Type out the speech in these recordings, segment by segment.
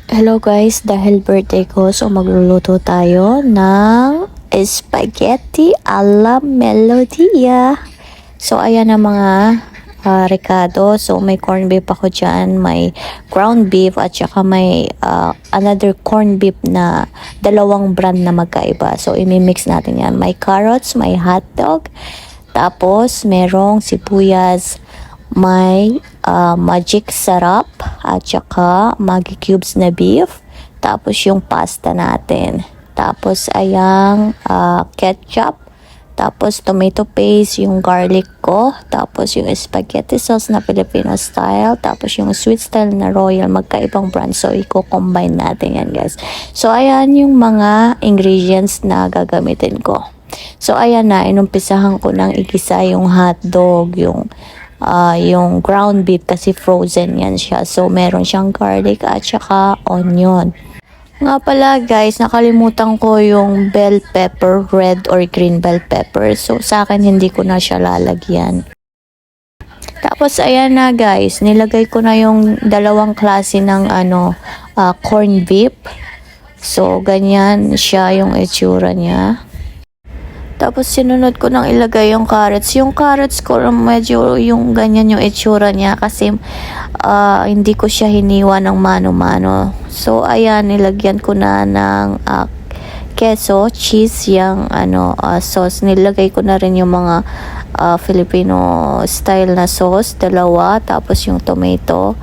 Hello guys, dahil birthday ko, so magluluto tayo ng spaghetti alla Melodia. So ayan ang mga recado. So may corned beef ako dyan, may ground beef at saka may another corned beef na dalawang brand na magkaiba. So imimix natin yan. May carrots, may hotdog, tapos merong sibuyas, may magic sarap at saka Maggi cubes na beef, tapos yung pasta natin, tapos ayang ketchup, tapos tomato paste, yung garlic ko, tapos yung spaghetti sauce na Filipino style, tapos yung sweet style na royal, magkaibang brand. So i-combine natin yan guys. So ayan yung mga ingredients na gagamitin ko. So ayan na, inumpisahan ko ng igisa yung hotdog, yung ground beef kasi frozen yan siya. So meron siyang garlic at saka onion. Nga pala guys, nakalimutan ko yung bell pepper, red or green bell pepper. So sa akin hindi ko na siya lalagyan. Tapos ayan na guys, nilagay ko na yung dalawang klase ng corned beef. So ganyan siya yung itsura niya. Tapos sinunod ko nang ilagay yung carrots. Yung carrots ko medyo yung ganyan yung itsura niya kasi hindi ko siya hiniwa ng mano-mano. So ayan, nilagyan ko na ng keso, cheese, yung sauce. Nilagay ko na rin yung mga Filipino style na sauce, dalawa, tapos yung tomato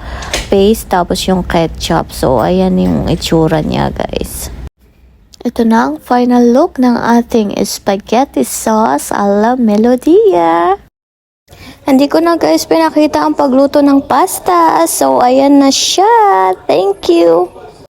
paste, tapos yung ketchup. So ayan yung itsura niya guys. Ito na ang final look ng ating spaghetti sauce alla Melodia. Hindi ko na guys pinakita ang pagluto ng pasta. So, ayan na siya. Thank you.